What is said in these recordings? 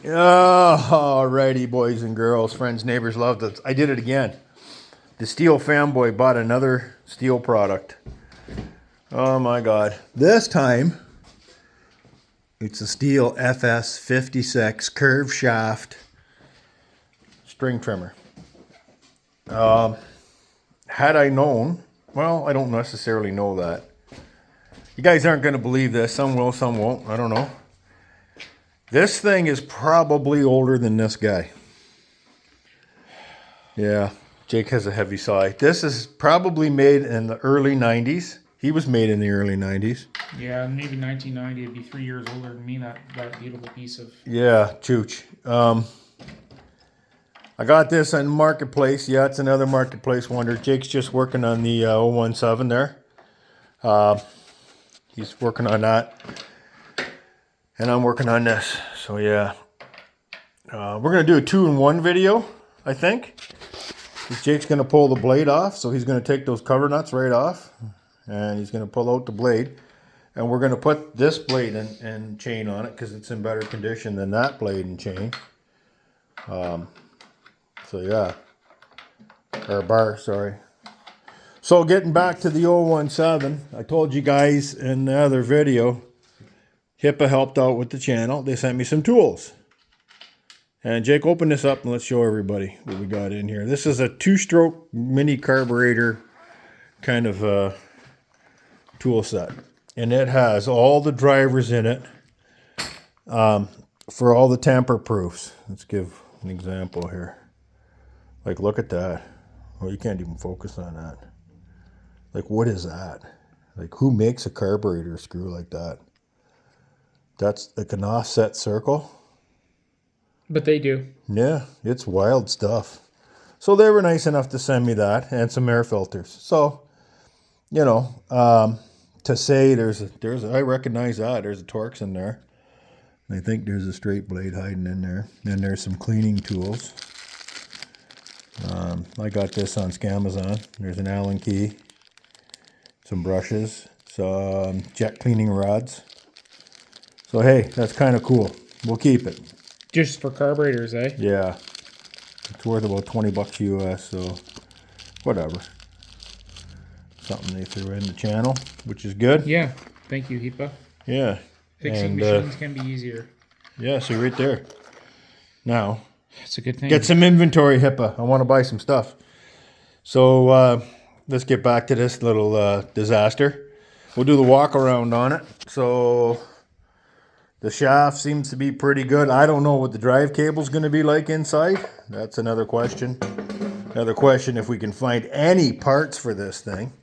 Alrighty, boys and girls, friends, neighbors, loved it. I did it again. The Stihl fanboy bought another Stihl product. Oh my God. This time, it's a Stihl FS56 curved shaft string trimmer. Had I known, well, I don't necessarily know that. You guys aren't going to believe this. Some will, some won't. I don't know. This thing is probably older than this guy. Yeah, Jake has a heavy sigh. This is probably made in the early 90s. He was made in the early 90s. Yeah, maybe 1990. It'd be 3 years older than me, that beautiful piece of... Yeah, chooch. I got this on Marketplace. Yeah, it's another Marketplace wonder. Jake's just working on the 017 there. He's working on that. And I'm working on this. So yeah. We're going to do a 2-in-1 video, I think. Jake's going to pull the blade off. So he's going to take those cover nuts right off. And he's going to pull out the blade. And we're going to put this blade and chain on it because it's in better condition than that blade and chain. So yeah. Or bar, sorry. So getting back to the 017, I told you guys in the other video, HIPA helped out with the channel. They sent me some tools. And Jake, open this up and let's show everybody what we got in here. This is a 2-stroke mini carburetor kind of tool set. And it has all the drivers in it for all the tamper proofs. Let's give an example here. Like, look at that. Oh, you can't even focus on that. Like, what is that? Like, who makes a carburetor screw like that? That's like an offset circle. But they do. Yeah, it's wild stuff. So they were nice enough to send me that and some air filters. So, you know, to say I recognize that. There's a Torx in there. I think there's a straight blade hiding in there. And there's some cleaning tools. I got this on Scamazon. There's an Allen key, some brushes, some jet cleaning rods. So hey, that's kind of cool. We'll keep it. Just for carburetors, eh? Yeah. It's worth about 20 bucks US, so whatever. Something they threw in the channel, which is good. Yeah. Thank you, HIPA. Yeah. Fixing machines can be easier. Yeah, see right there. Now, it's a good thing. Get some inventory, HIPA. I want to buy some stuff. So let's get back to this little disaster. We'll do the walk around on it. So the shaft seems to be pretty good. I don't know what the drive cable is going to be like inside. That's another question. Another question if we can find any parts for this thing.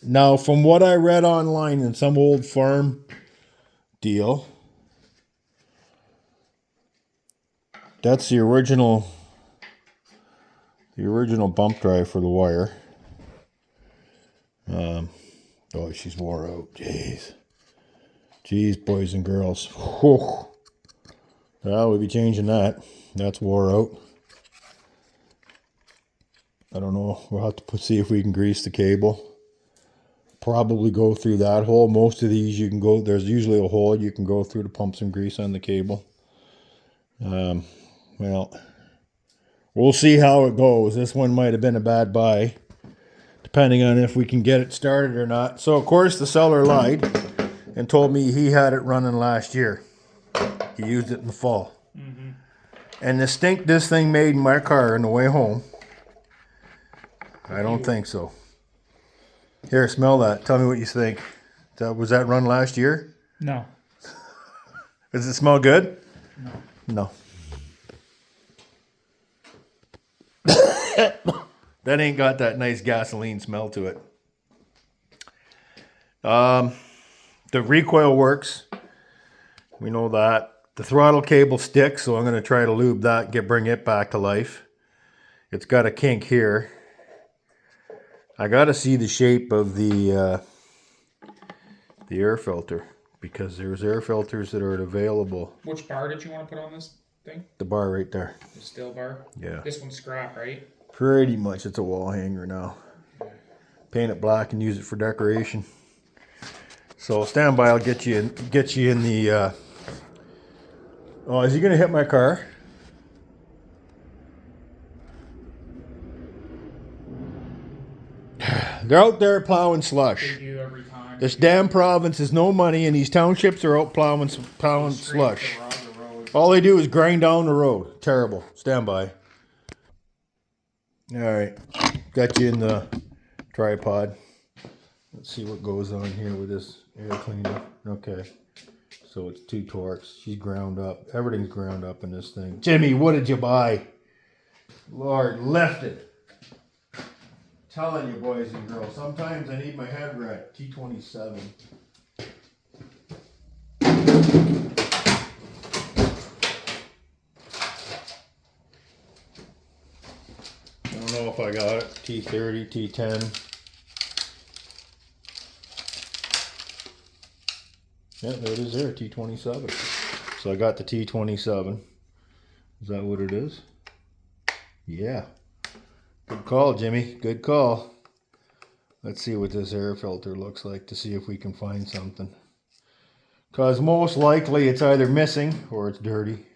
Now, from what I read online in some old farm deal, that's the original bump drive for the wire. Oh, she's wore out. Jeez, boys and girls. Whew. Well, we'll be changing that. That's wore out. I don't know. We'll have to see if we can grease the cable. Probably go through that hole. Most of these you can go, there's usually a hole you can go through to pump some grease on the cable. Well, we'll see how it goes. This one might have been a bad buy, depending on if we can get it started or not. So, of course, the seller lied and told me he had it running last year. He used it in the fall. Mm-hmm. And the stink this thing made in my car on the way home, I don't think so. Here, smell that. Tell me what you think. Was that run last year? No. Does it smell good? No. That ain't got that nice gasoline smell to it. The recoil works. We know that. The throttle cable sticks, so I'm going to try to lube that, bring it back to life. It's got a kink here. I got to see the shape of the air filter, because there's air filters that are available. Which bar did you want to put on this thing? The bar right there. The Stihl bar? Yeah. This one's scrap, right? Pretty much. It's a wall hanger now. Paint it black and use it for decoration. So stand by. I'll get you in the Oh, is he gonna hit my car? They're out there plowing They slush. do every time. This damn province has no money, and these townships are out plowing Straight slush. the road. All they do is grind down the road. Terrible. Stand by. All right, got you in the tripod. Let's see what goes on here with this air cleaner. Okay, so it's 2 torques. She's ground up. Everything's ground up in this thing. Jimmy, what did you buy? Lord, left it. Telling you, boys and girls, sometimes I need my head right. T27. I don't know if I got it. T30, T10. Yeah, there it is there, T27. So I got the T27. Is that what it is? Yeah. Good call, Jimmy. Good call. Let's see what this air filter looks like to see if we can find something. Because most likely it's either missing or it's dirty.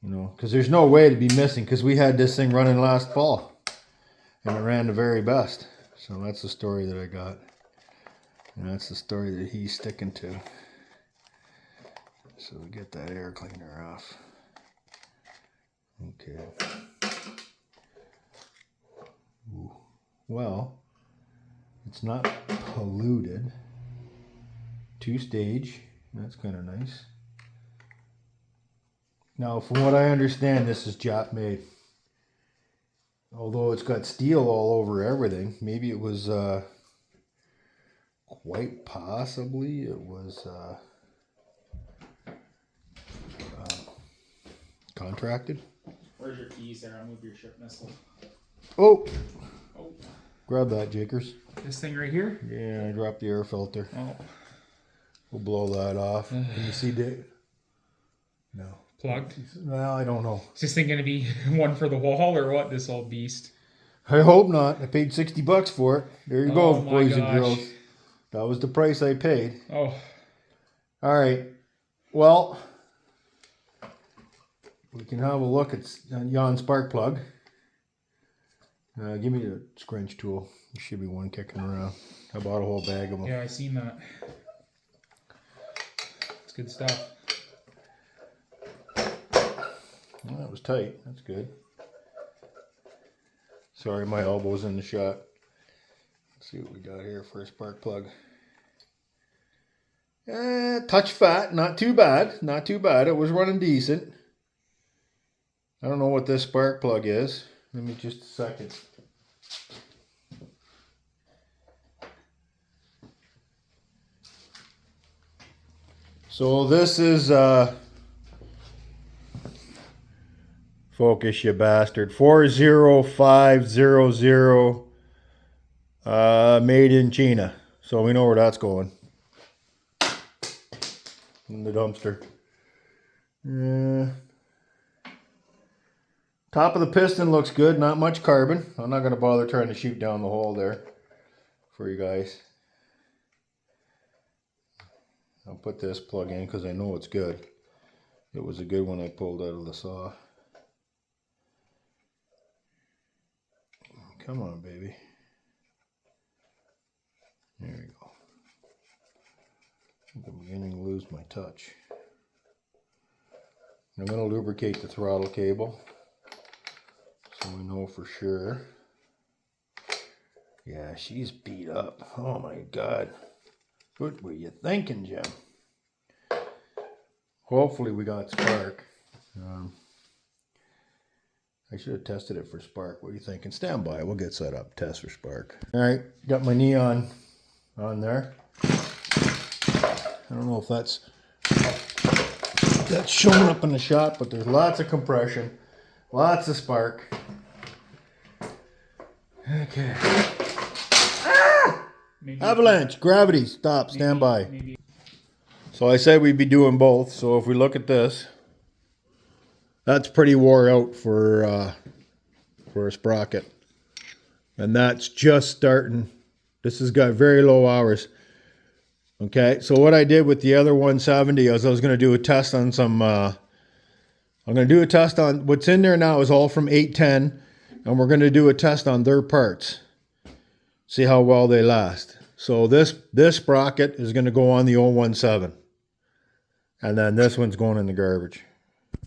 You know, because there's no way to be missing, because we had this thing running last fall. And it ran the very best. So that's the story that I got. And that's the story that he's sticking to. So we get that air cleaner off. Okay. Ooh. Well, it's not polluted. 2-stage. That's kind of nice. Now, from what I understand, this is Jap made. Although it's got steel all over everything. Maybe it was quite possibly it was contracted. Where's your keys there? I'll move your ship missile. Oh! Oh. Grab that, Jakers. This thing right here? Yeah, I dropped the air filter. Oh. We'll blow that off. Can you see Dave? No. Plugged? Well, I don't know. Is this thing going to be one for the wall or what, this old beast? I hope not. I paid $60 for it. There you go, boys and girls. That was the price I paid. Oh. All right. Well, we can have a look at yon spark plug. Give me the scrunch tool. There should be one kicking around. I bought a whole bag of them. Yeah, I seen that. It's good stuff. Well, that was tight. That's good. Sorry, my elbow's in the shot. Let's see what we got here for a spark plug. Touch fat. Not too bad. Not too bad. It was running decent. I don't know what this spark plug is. Let me just a second. So this is focus, you bastard. 40500 made in China. So we know where that's going. In the dumpster. Top of the piston looks good. Not much carbon. I'm not going to bother trying to shoot down the hole there for you guys. I'll put this plug in because I know it's good. It was a good one I pulled out of the saw. Come on, baby. There you go. I'm beginning to lose my touch. I'm going to lubricate the throttle cable so we know for sure. Yeah, she's beat up. Oh my God. What were you thinking, Jim? Hopefully we got spark. I should have tested it for spark. What are you thinking? Stand by. We'll get set up. Test for spark. All right. Got my neon on there. I don't know if that's showing up in the shot, but there's lots of compression. Lots of spark. Okay. Avalanche. Gravity. Stop. Stand by. Maybe. So I said we'd be doing both. So if we look at this, that's pretty wore out for a sprocket. And that's just starting. This has got very low hours. Okay, so what I did with the other 170 is I was going to do a test on some, I'm going to do a test on, what's in there now is all from 810, and we're going to do a test on their parts. See how well they last. So this sprocket is going to go on the 017. And then this one's going in the garbage.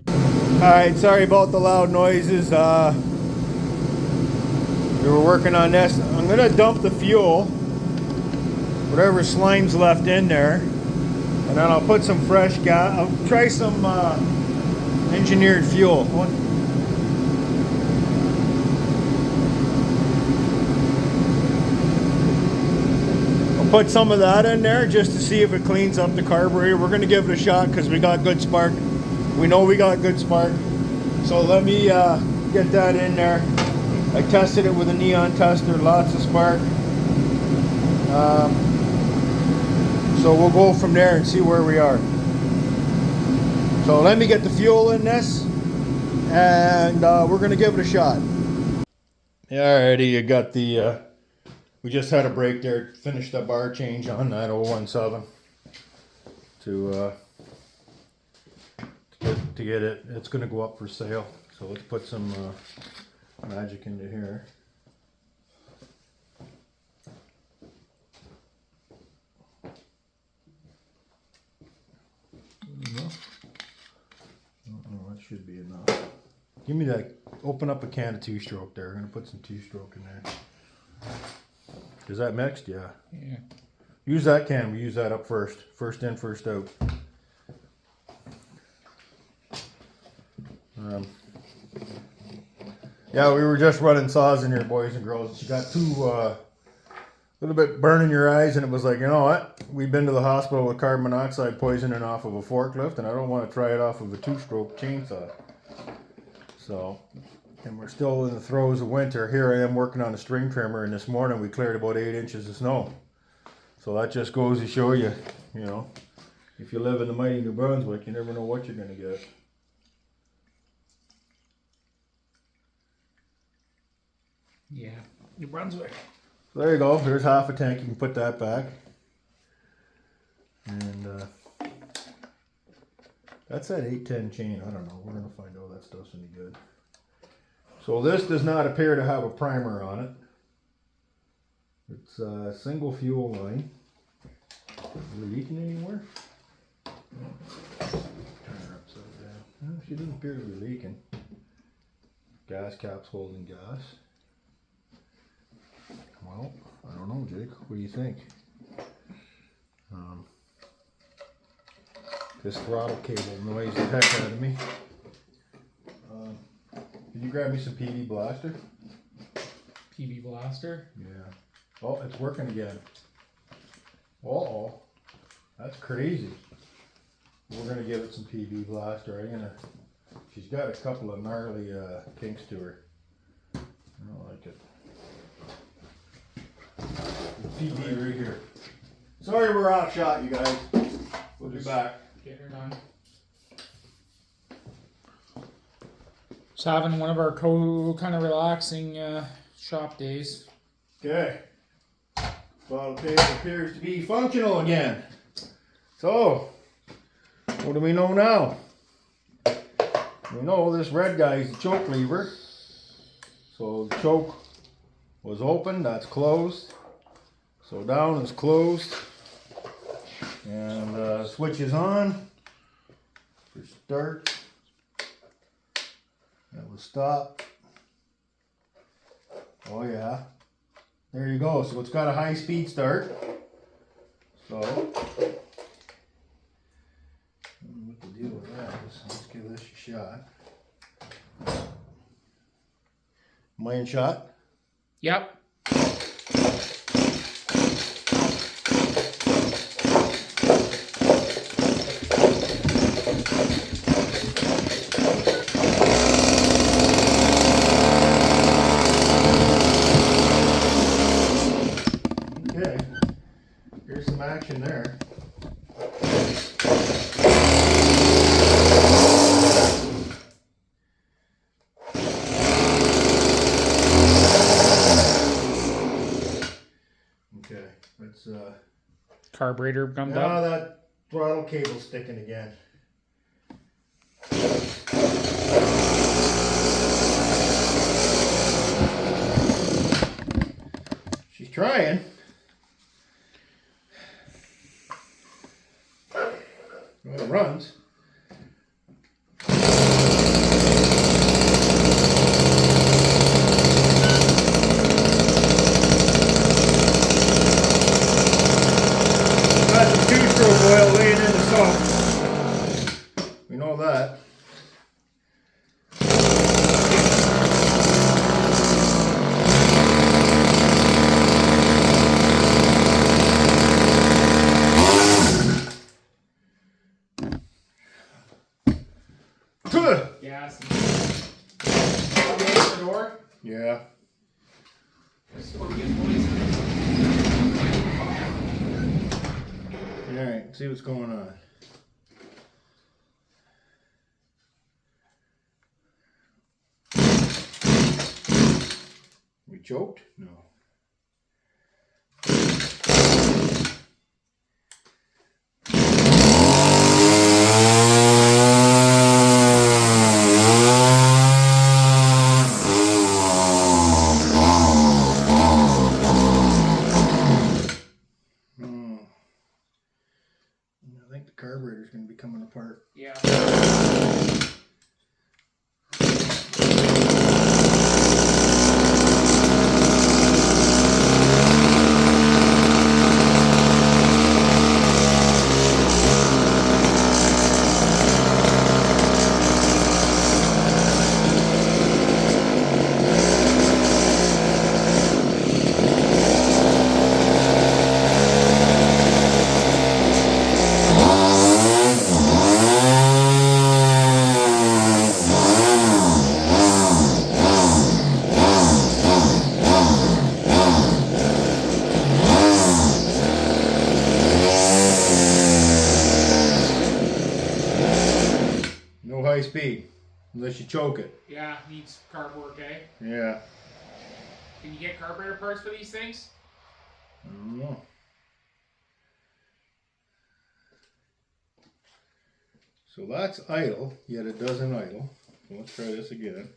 Alright, sorry about the loud noises. We were working on this. I'm going to dump the fuel, whatever slime's left in there, and then I'll put some fresh gas. I'll try some engineered fuel. I'll put some of that in there just to see if it cleans up the carburetor. We're going to give it a shot because we got good spark. We know we got good spark. So let me get that in there. I tested it with a neon tester, lots of spark. So we'll go from there and see where we are. So let me get the fuel in this, and we're going to give it a shot. Yeah, alrighty, you got the, we just had a break there, finished the bar change on that 017 to get it. It's going to go up for sale. So let's put some magic into here. Enough? No, that should be enough. Give me that. Open up a can of 2-stroke there. I'm going to put some 2-stroke in there. Is that mixed? Yeah. Yeah. Use that can. We use that up first. First in, first out. Yeah, we were just running saws in here, boys and girls. You got two little bit burning your eyes, and it was like, you know what? We've been to the hospital with carbon monoxide poisoning off of a forklift, and I don't want to try it off of a 2-stroke chainsaw. So, and we're still in the throes of winter. Here I am working on a string trimmer, and this morning we cleared about 8 inches of snow. So that just goes to show you, you know, if you live in the mighty New Brunswick, you never know what you're going to get. Yeah, New Brunswick. So there you go. There's half a tank. You can put that back. And that's that 810 chain. I don't know. We're going to find out that stuff's any good. So this does not appear to have a primer on it. It's a single fuel line. Is it leaking anywhere? Turn her upside down. No, she doesn't appear to be leaking. Gas cap's holding gas. Well, I don't know, Jake. What do you think? This throttle cable annoys the heck out of me. Can you grab me some PV Blaster? PV Blaster? Yeah. Oh, it's working again. Uh-oh. That's crazy. We're going to give it some PV Blaster. She's got a couple of gnarly kinks to her. I don't like it. PV right here. Sorry we're off shot, you guys. We'll be back. Get her done. Just having one of our kind of relaxing shop days. Okay. Bottle cable appears to be functional again. So, what do we know now? We know this red guy is the choke lever. So the choke was open, that's closed. So down is closed. And switch is on for start. That was stop. Oh yeah. There you go. So it's got a high speed start. So what the deal with that is, let's give this a shot. Am I in shot? Yep. Okay. Here's some action there. Carburetor gummed Now up. that throttle cable's sticking again. She's trying. Well, it runs. Got some two-stroke oil laying in the sump. We know that. Gas. The door. Yeah. Alright, see what's going on. We choked? No. I think the carburetor's going to be coming apart. Yeah. No high speed, unless you choke it. Yeah, needs carb work, eh? Yeah. Can you get carburetor parts for these things? I don't know. So that's idle, yet it doesn't idle. So let's try this again.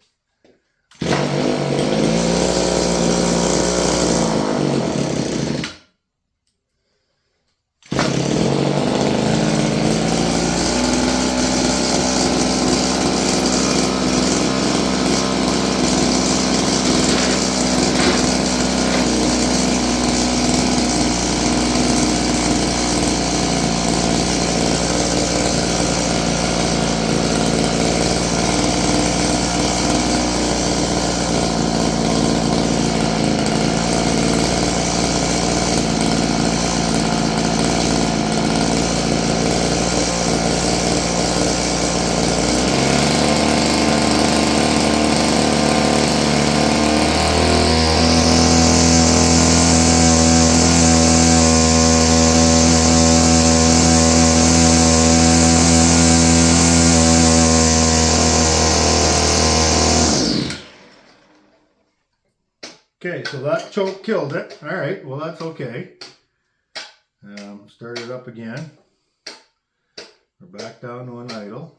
Okay, so that choke killed it. All right, well that's okay. Start it up again. We're back down to an idle.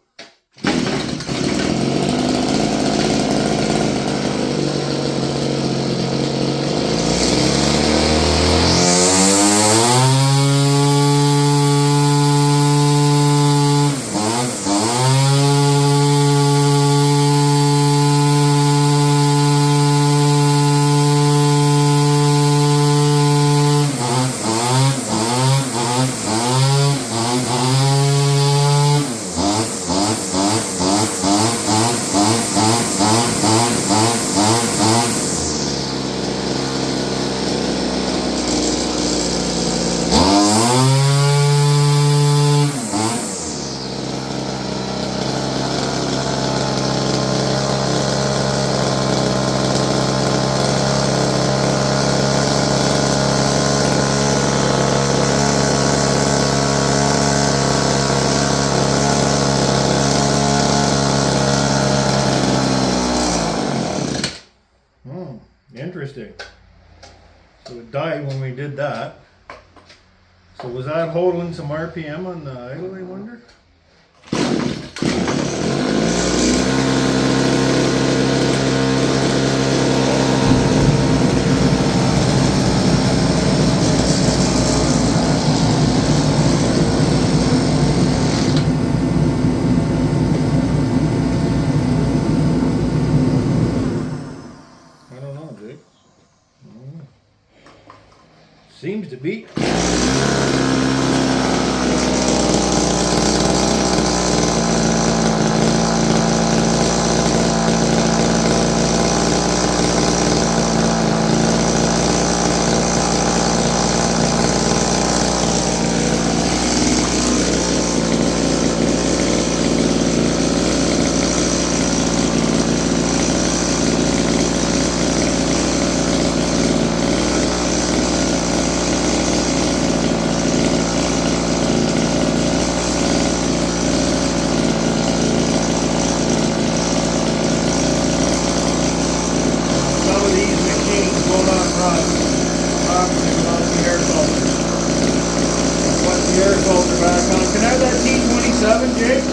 Interesting. So it died when we did that. So was that holding some RPM on the idle, I wonder? I don't know, Jake. I don't know. Seems to be. Air filter back on. Can I have that T27, Jake?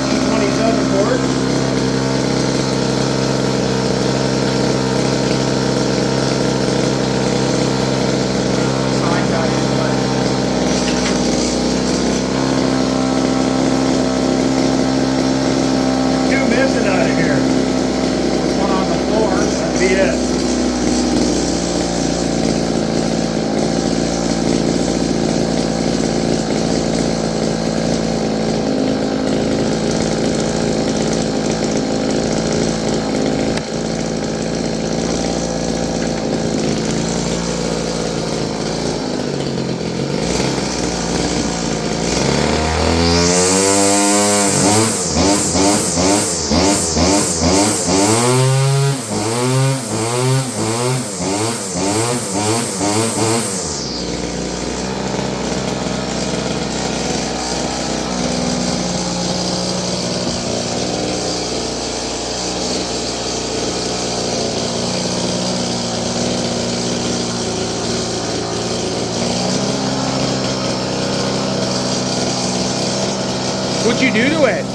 T27 port. Two missing out of here. One on the floor. That'd be it. What'd you do to it?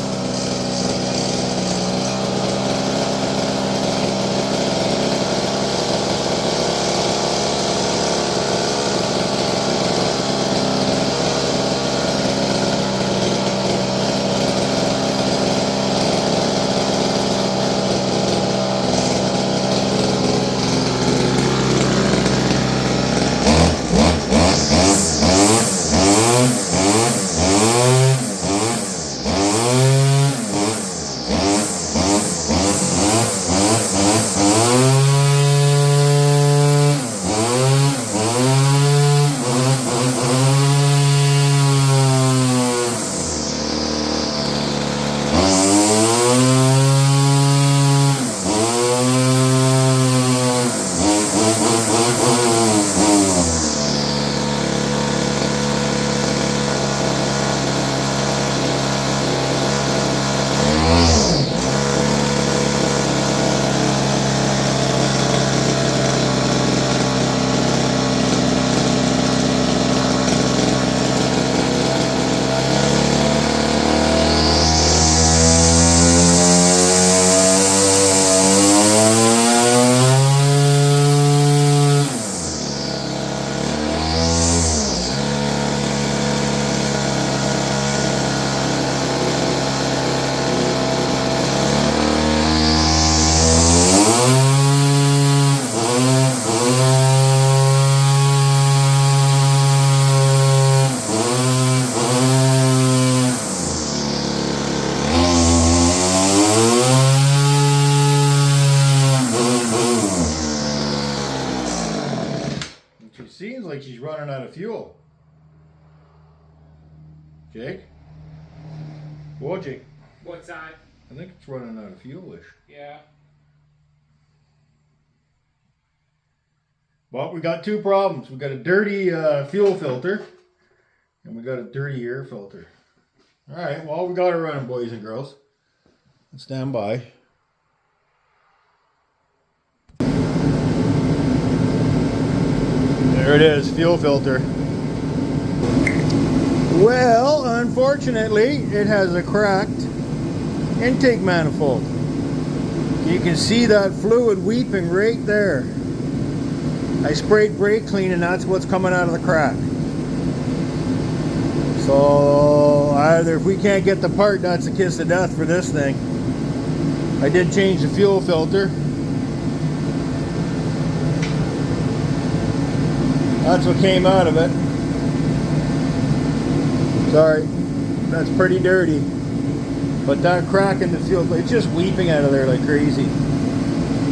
Seems like she's running out of fuel. Jake? Whoa, Jake. What's that? I think it's running out of fuel-ish. Yeah. Well, we got two problems. We got a dirty fuel filter, and we got a dirty air filter. All right, well, we got her running, boys and girls. Stand by. There it is, fuel filter. Well, unfortunately, it has a cracked intake manifold. You can see that fluid weeping right there. I sprayed brake clean and that's what's coming out of the crack. So either if we can't get the part, that's a kiss of death for this thing. I did change the fuel filter. That's what came out of it. Sorry, that's pretty dirty. But that crack in the fuel, it's just weeping out of there like crazy.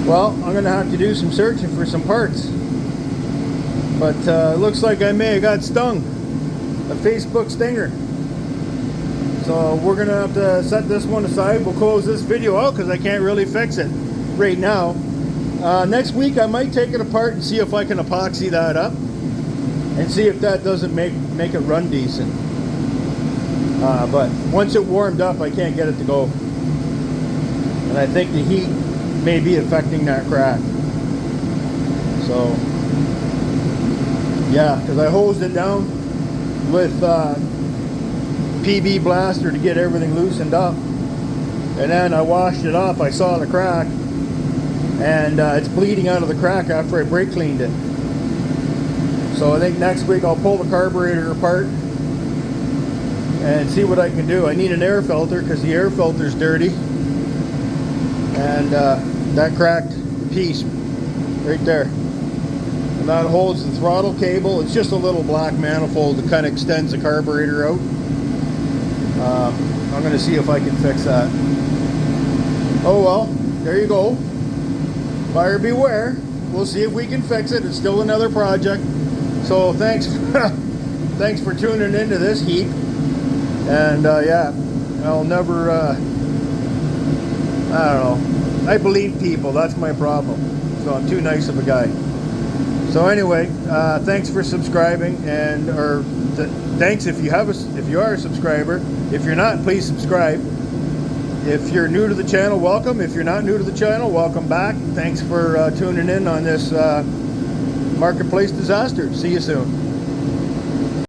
Well, I'm gonna have to do some searching for some parts. But it looks like I may have got stung. A Facebook stinger. So we're gonna have to set this one aside. We'll close this video out because I can't really fix it right now. Next week I might take it apart and see if I can epoxy that up and see if that doesn't make it run decent. But once it warmed up, I can't get it to go. And I think the heat may be affecting that crack. So, yeah, because I hosed it down with PB Blaster to get everything loosened up. And then I washed it off. I saw the crack. And it's bleeding out of the crack after I brake cleaned it. So I think next week I'll pull the carburetor apart and see what I can do. I need an air filter because the air filter's dirty. And that cracked piece right there. And that holds the throttle cable. It's just a little black manifold that kind of extends the carburetor out. I'm going to see if I can fix that. Oh well, there you go. Buyer beware. We'll see if we can fix it. It's still another project. So thanks thanks for tuning into this heap. And yeah, I'll never I don't know, I believe people, that's my problem. So I'm too nice of a guy. So anyway, thanks for subscribing, and thanks if you are a subscriber. If you're not, please subscribe. If you're new to the channel, welcome. If you're not new to the channel, welcome back. Thanks for tuning in on this marketplace disaster. See you soon.